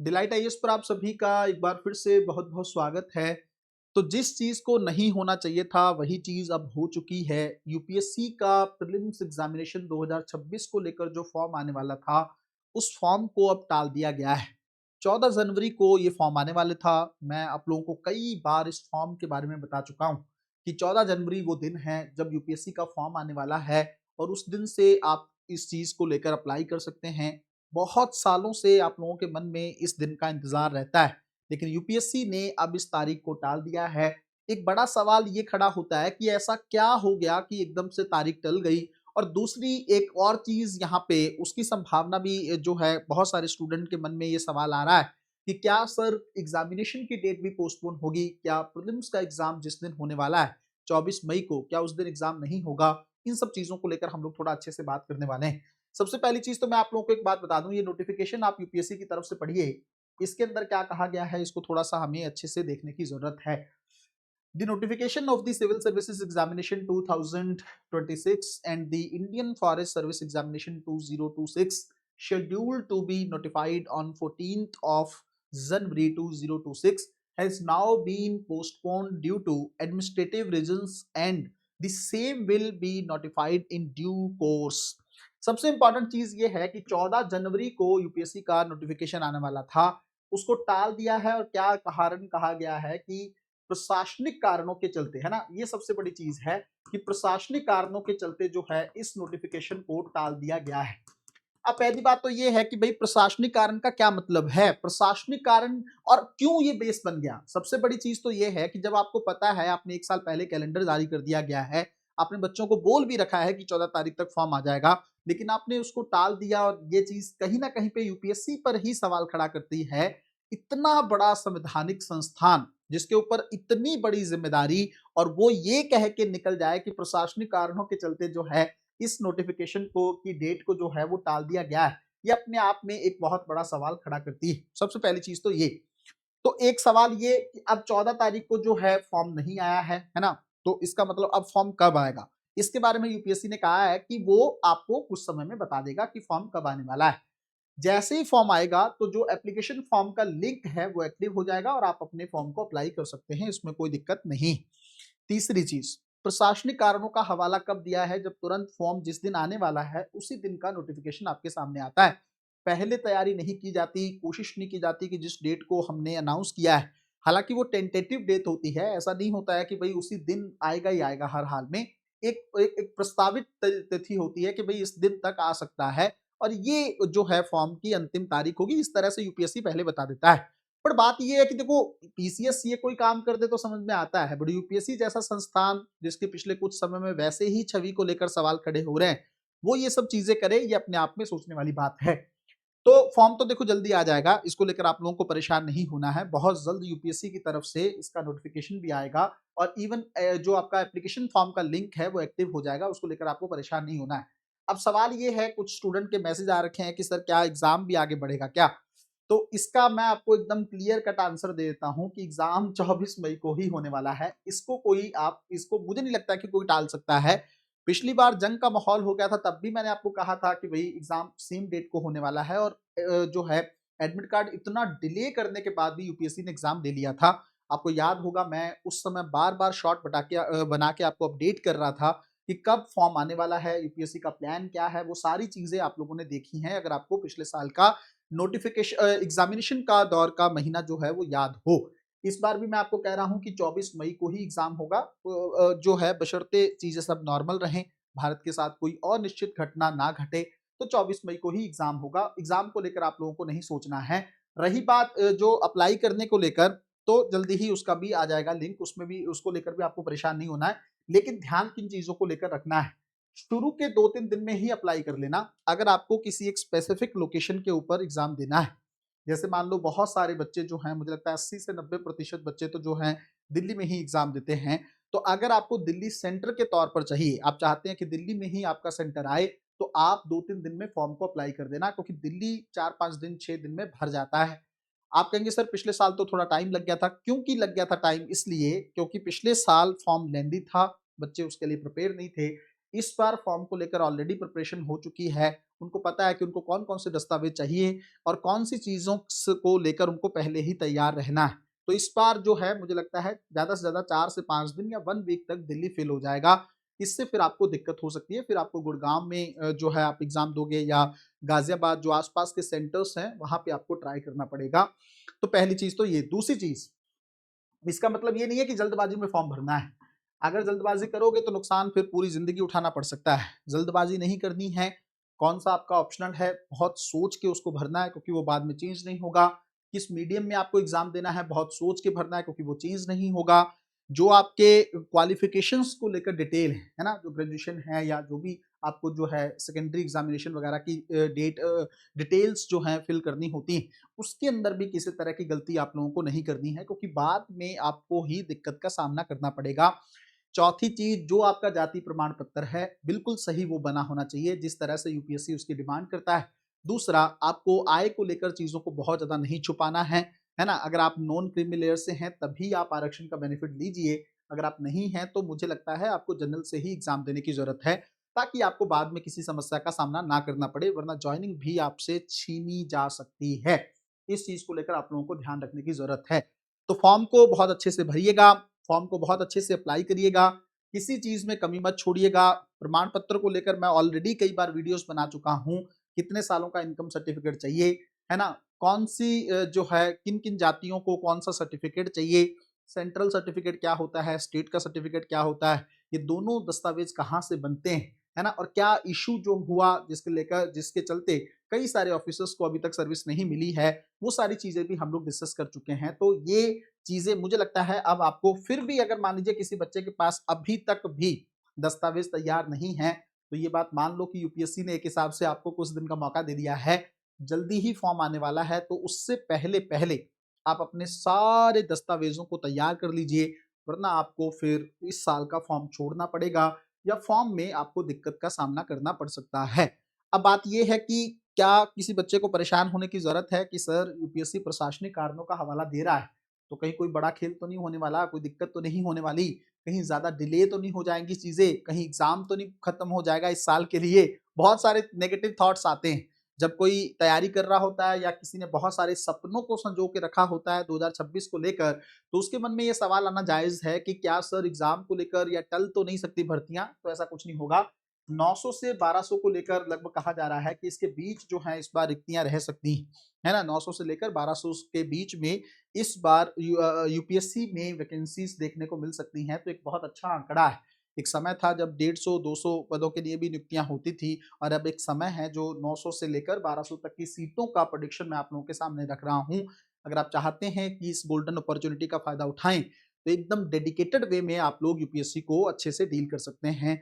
Delight IAS पर आप सभी का एक बार फिर से बहुत-बहुत स्वागत है। तो जिस चीज़ को नहीं होना चाहिए था, वही चीज़ अब हो चुकी है। यूपीएससी का प्रीलिम्स एग्ज़ामिनेशन 2026 को लेकर जो फॉर्म आने वाला था, उस फॉर्म को अब टाल दिया गया है। 14 जनवरी को ये फॉर्म आने वाले था। मैं आप लोगों को कई बार इस फॉर्म के बारे में बता चुका हूँ कि 14 जनवरी वो दिन है जब यूपीएससी का फॉर्म आने वाला है और उस दिन से आप इस चीज़ को लेकर अप्लाई कर सकते हैं। बहुत सालों से आप लोगों के मन में इस दिन का इंतजार रहता है, लेकिन यूपीएससी ने अब इस तारीख को टाल दिया है। एक बड़ा सवाल ये खड़ा होता है कि ऐसा क्या हो गया कि एकदम से तारीख टल गई। और दूसरी एक और चीज यहाँ पे उसकी संभावना भी जो है, बहुत सारे स्टूडेंट के मन में ये सवाल आ रहा है कि क्या सर एग्जामिनेशन की डेट भी पोस्टपोन होगी, क्या प्रीलिम्स का एग्जाम जिस दिन होने वाला है 24 मई को, क्या उस दिन एग्जाम नहीं होगा। इन सब चीजों को लेकर हम लोग थोड़ा अच्छे से बात करने वाले हैं। सबसे पहली चीज तो मैं आप लोगों को एक बात बता दूं, ये नोटिफिकेशन आप यूपीएससी की तरफ से पढ़िए। इसके अंदर क्या कहा गया है, इसको थोड़ा सा हमें अच्छे से देखने की जरूरत है। The notification of the Civil Services Examination 2026 and the Indian Forest Service Examination 2026 scheduled to be notified on 14th of January 2026 has now been postponed due to administrative reasons, and the same will be notified in due course. सबसे important चीज ये है कि 14 जनवरी को UPSC का notification आने वाला था, उसको टाल दिया है। और क्या कारण कहा गया है कि प्रशासनिक कारणों के चलते, है ना, ये सबसे बड़ी चीज है कि प्रशासनिक कारणों के चलते जो है इस नोटिफिकेशन को टाल दिया गया है। अब पहली बात तो ये है कि भाई प्रशासनिक कारण का क्या मतलब है, प्रशासनिक कारण और क्यों ये बेस बन गया। सबसे बड़ी चीज तो ये है कि जब आपको पता है, आपने एक साल पहले कैलेंडर जारी कर दिया गया है, आपने बच्चों को बोल भी रखा है कि 14 तारीख तक फॉर्म आ जाएगा, लेकिन आपने उसको टाल दिया। और ये चीज कहीं ना कहीं पे यूपीएससी पर ही सवाल खड़ा करती है। इतना बड़ा संवैधानिक संस्थान जिसके ऊपर इतनी बड़ी जिम्मेदारी, और वो ये कह के निकल जाए कि प्रशासनिक कारणों के चलते जो है इस नोटिफिकेशन को की डेट को जो है वो टाल दिया गया है, ये अपने आप में एक बहुत बड़ा सवाल खड़ा करती है। सबसे पहली चीज तो ये। तो एक सवाल ये कि अब 14 तारीख को जो है फॉर्म नहीं आया है ना, तो इसका मतलब अब फॉर्म कब आएगा। इसके बारे में यूपीएससी ने कहा है कि वो आपको कुछ समय में बता देगा कि फॉर्म कब आने वाला है। जैसे ही फॉर्म आएगा तो जो एप्लीकेशन फॉर्म का लिंक है वो एक्टिव हो जाएगा और आप अपने फॉर्म को अप्लाई कर सकते हैं, इसमें कोई दिक्कत नहीं। तीसरी चीज, प्रशासनिक कारणों का हवाला कब दिया है, जब तुरंत फॉर्म जिस दिन आने वाला है उसी दिन का नोटिफिकेशन आपके सामने आता है। पहले तैयारी नहीं की जाती, कोशिश नहीं की जाती कि जिस डेट को हमने अनाउंस किया है, हालांकि वो टेंटेटिव डेट होती है, ऐसा नहीं होता है कि भाई उसी दिन आएगा ही आएगा हर हाल में। एक प्रस्तावित तिथि होती है कि भाई इस दिन तक आ सकता है और ये जो है फॉर्म की अंतिम तारीख होगी, इस तरह से यूपीएससी पहले बता देता है। पर बात ये है कि देखो, पीसीएस ये कोई काम कर दे तो समझ में आता है, बट यूपीएससी जैसा संस्थान जिसके पिछले कुछ समय में वैसे ही छवि को लेकर सवाल खड़े हो रहे हैं, वो ये सब चीजें करे, ये अपने आप में सोचने वाली बात है। तो फॉर्म तो देखो जल्दी आ जाएगा, इसको लेकर आप लोगों को परेशान नहीं होना है। बहुत जल्द यूपीएससी की तरफ से इसका नोटिफिकेशन भी आएगा और इवन जो आपका एप्लीकेशन फॉर्म का लिंक है वो एक्टिव हो जाएगा, उसको लेकर आपको परेशान नहीं होना है। अब सवाल ये है, कुछ स्टूडेंट के मैसेज आ रखे हैं कि सर क्या एग्जाम भी आगे बढ़ेगा क्या। तो इसका मैं आपको एकदम क्लियर कट आंसर दे देता हूं कि एग्जाम 24 मई को ही होने वाला है। इसको कोई, आप इसको, मुझे नहीं लगता कि कोई टाल सकता है। पिछली बार जंग का माहौल हो गया था, तब भी मैंने आपको कहा था कि भाई एग्जाम सेम डेट को होने वाला है, और जो है एडमिट कार्ड इतना डिले करने के बाद भी यूपीएससी ने एग्जाम दे लिया था। आपको याद होगा, मैं उस समय बार बार शॉर्ट बना के आपको अपडेट कर रहा था कि कब फॉर्म आने वाला है, यूपीएससी का प्लान क्या है। वो सारी चीजें आप लोगों ने देखी हैं, अगर आपको पिछले साल का नोटिफिकेशन एग्जामिनेशन का दौर का महीना जो है वो याद हो। इस बार भी मैं आपको कह रहा हूं कि 24 मई को ही एग्जाम होगा, जो है बशर्ते चीजें सब नॉर्मल रहें, भारत के साथ कोई अनिश्चित घटना ना घटे, तो 24 मई को ही एग्जाम होगा। एग्जाम को लेकर आप लोगों को नहीं सोचना है। रही बात जो अप्लाई करने को लेकर, तो जल्दी ही उसका भी आ जाएगा लिंक, उसमें भी, उसको लेकर भी आपको परेशान नहीं होना है। लेकिन ध्यान किन चीजों को लेकर रखना है, शुरू के 2-3 दिन में ही अप्लाई कर लेना। अगर आपको किसी एक स्पेसिफिक लोकेशन के ऊपर एग्जाम देना है, जैसे मान लो बहुत सारे बच्चे जो हैं, मुझे लगता है 80 से 90% बच्चे तो जो हैं दिल्ली में ही एग्जाम देते हैं। तो अगर आपको दिल्ली सेंटर के तौर पर चाहिए, आप चाहते हैं कि दिल्ली में ही आपका सेंटर आए, तो आप 2-3 दिन में फॉर्म को अप्लाई कर देना, क्योंकि दिल्ली 4-5 दिन 6 दिन में भर जाता है। आप कहेंगे सर पिछले साल तो थोड़ा टाइम लग गया था, क्योंकि लग गया था टाइम, इसलिए क्योंकि पिछले साल फॉर्म लेंदी था, बच्चे उसके लिए प्रिपेयर नहीं थे। इस बार फॉर्म को लेकर ऑलरेडी प्रिपरेशन हो चुकी है, उनको पता है कि उनको कौन-कौन से दस्तावेज चाहिए और कौन सी चीज़ों को लेकर उनको पहले ही तैयार रहना है। तो इस बार जो है मुझे लगता है ज़्यादा से ज़्यादा 4 से 5 दिन या 1 वीक तक दिल्ली फ़ेल हो जाएगा। इससे फिर आपको दिक्कत हो सकती है, फिर आपको गुड़गाँव में जो है आप एग्ज़ाम दोगे या गाज़ियाबाद जो आस-पास के सेंटर्स हैं, वहाँ पे आपको ट्राई करना पड़ेगा। तो पहली चीज़ तो ये। दूसरी चीज़, इसका मतलब ये नहीं है कि जल्दबाजी में फॉर्म भरना है। अगर जल्दबाजी करोगे तो नुकसान फिर पूरी ज़िंदगी उठाना पड़ सकता है। जल्दबाजी नहीं करनी है, कौन-सा आपका ऑप्शनल है, बहुत सोच के उसको भरना है क्योंकि वो बाद में चेंज नहीं होगा। किस मीडियम में आपको एग्ज़ाम देना है, बहुत सोच के भरना है क्योंकि वो चेंज नहीं होगा। जो आपके क्वालिफ़िकेशंस को लेकर डिटेल है ना? जो ग्रेजुएशन है या जो भी आपको जो है सेकेंडरी एग्ज़ामिनेशन वगैरह की डिटेल्स जो हैं फिल करनी होती हैं, उसके अंदर भी किसी तरह की गलती आप लोगों को नहीं करनी है क्योंकि बाद में आपको ही दिक्कत का सामना करना पड़ेगा। चौथी चीज़, जो आपका जाति प्रमाण पत्र है, बिल्कुल सही वो बना होना चाहिए जिस तरह से यूपीएससी उसकी डिमांड करता है। दूसरा, आपको आय को लेकर चीज़ों को बहुत ज़्यादा नहीं छुपाना है ना? अगर आप नॉन क्रीमी लेयर से हैं तभी आप आरक्षण का बेनिफिट लीजिए, अगर आप नहीं हैं तो मुझे लगता है आपको जनरल से ही एग्ज़ाम देने की ज़रूरत है, ताकि आपको बाद में किसी समस्या का सामना ना करना पड़े, वरना जॉइनिंग भी आपसे छीनी जा सकती है। इस चीज़ को लेकर आप लोगों को ध्यान रखने की ज़रूरत है। तो फॉर्म को बहुत अच्छे से भरिएगा, फॉर्म को बहुत अच्छे से अप्लाई करिएगा, किसी चीज़ में कमी मत छोड़िएगा। प्रमाण पत्र को लेकर मैं ऑलरेडी कई बार वीडियोज़ बना चुका हूँ, कितने सालों का इनकम सर्टिफ़िकेट चाहिए, है ना? कौन-सी जो है किन-किन जातियों को कौन-सा सर्टिफ़िकेट चाहिए, सेंट्रल सर्टिफ़िकेट क्या होता है, स्टेट का सर्टिफ़िकेट क्या होता है, ये दोनों दस्तावेज़ कहाँ से बनते हैं, है ना? और क्या इश्यू जो हुआ जिसके चलते कई सारे ऑफ़िसर्स को अभी तक सर्विस नहीं मिली है, वो सारी चीज़ें भी हम लोग डिस्कस कर चुके हैं। तो ये चीज़ें मुझे लगता है अब आपको फिर भी अगर मान लीजिए किसी बच्चे के पास अभी तक भी दस्तावेज़ तैयार नहीं हैं, तो ये बात मान लो कि यूपीएससी ने एक हिसाब से आपको कुछ दिन का मौका दे दिया है। जल्दी ही फॉर्म आने वाला है, तो उससे पहले-पहले आप अपने सारे दस्तावेज़ों को तैयार कर लीजिए, वरना आपको फिर इस साल का फॉर्म छोड़ना पड़ेगा या फॉर्म में आपको दिक्कत का सामना करना पड़ सकता है। अब बात ये है कि क्या किसी बच्चे को परेशान होने की ज़रूरत है कि सर यूपीएससी प्रशासनिक कारणों का हवाला दे रहा है, तो कहीं कोई बड़ा खेल तो नहीं होने वाला, कोई दिक्कत तो नहीं होने वाली, कहीं ज़्यादा डिले तो नहीं हो जाएँगी चीज़ें, कहीं एग्ज़ाम तो नहीं खत्म हो जाएगा इस साल के लिए। बहुत सारे नेगेटिव थॉट्स आते हैं। जब कोई तैयारी कर रहा होता है या किसी ने बहुत सारे सपनों को संजो के रखा होता है 2026 को लेकर, तो उसके मन में ये सवाल आना जायज़ है कि क्या सर एग्ज़ाम को लेकर या टल तो नहीं सकती भर्तियाँ? तो ऐसा कुछ नहीं होगा। 900 से 1200 को लेकर लगभग कहा जा रहा है कि इसके बीच जो है इस बार रिक्तियाँ रह सकती हैं, है ना? 900 से लेकर 1200 के बीच में इस बार यूपीएससी में वैकेंसीज़ देखने को मिल सकती हैं, तो एक बहुत अच्छा आंकड़ा है। एक समय था जब 150-200 पदों के लिए भी नियुक्तियाँ होती थी और अब एक समय है जो 900 से लेकर 1200 तक की सीटों का प्रेडिक्शन मैं आप लोगों के सामने रख रहा हूँ। अगर आप चाहते हैं कि इस गोल्डन अपॉर्च्युनिटी का फ़ायदा उठाएँ, तो एकदम डेडिकेटेड वे में आप लोग यूपीएससी को अच्छे से डील कर सकते हैं।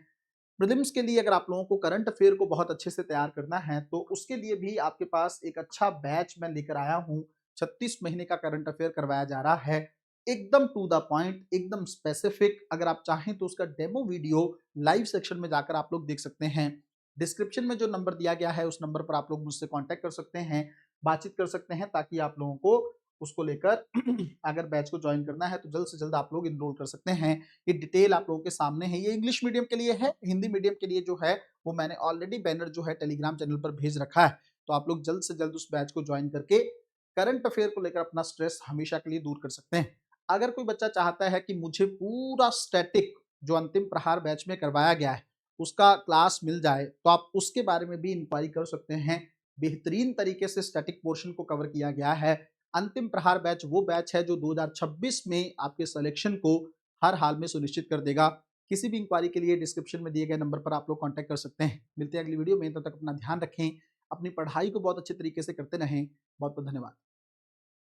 प्रीलिम्स के लिए अगर आप लोगों को करंट अफेयर को बहुत अच्छे से तैयार करना है, तो उसके लिए भी आपके पास एक अच्छा बैच मैं लेकर आया हूँ। 36 महीने का करंट अफेयर करवाया जा रहा है। एकदम टू द पॉइंट, एकदम स्पेसिफिक। अगर आप चाहें तो उसका डेमो वीडियो लाइव सेक्शन में जाकर आप लोग देख सकते हैं। डिस्क्रिप्शन में जो नंबर दिया गया है, उस नंबर पर आप लोग मुझसे कॉन्टैक्ट कर सकते हैं, बातचीत कर सकते हैं ताकि आप लोगों को उसको लेकर अगर बैच को जॉइन करना है, तो जल्द से जल्द आप लोग एनरोल कर सकते हैं। ये डिटेल आप लोगों के सामने है। ये इंग्लिश मीडियम के लिए है, हिंदी मीडियम के लिए जो है वो मैंने ऑलरेडी बैनर जो है टेलीग्राम चैनल पर भेज रखा है। तो आप लोग जल्द से जल्द उस बैच को जॉइन करके करंट अफेयर को लेकर अपना स्ट्रेस हमेशा के लिए दूर कर सकते हैं। अगर कोई बच्चा चाहता है कि मुझे पूरा स्टैटिक जो अंतिम प्रहार बैच में करवाया गया है, उसका क्लास मिल जाए, तो आप उसके बारे में भी इंक्वायरी कर सकते हैं। बेहतरीन तरीके से स्टैटिक पोर्शन को कवर किया गया है। अंतिम प्रहार बैच वो बैच है जो 2026 में आपके सिलेक्शन को हर हाल में सुनिश्चित कर देगा। किसी भी इंक्वायरी के लिए डिस्क्रिप्शन में दिए गए नंबर पर आप लोग कॉन्टैक्ट कर सकते हैं। मिलते हैं अगली वीडियो में, तब तक अपना ध्यान रखें, अपनी पढ़ाई को बहुत अच्छे तरीके से करते रहें। बहुत बहुत धन्यवाद।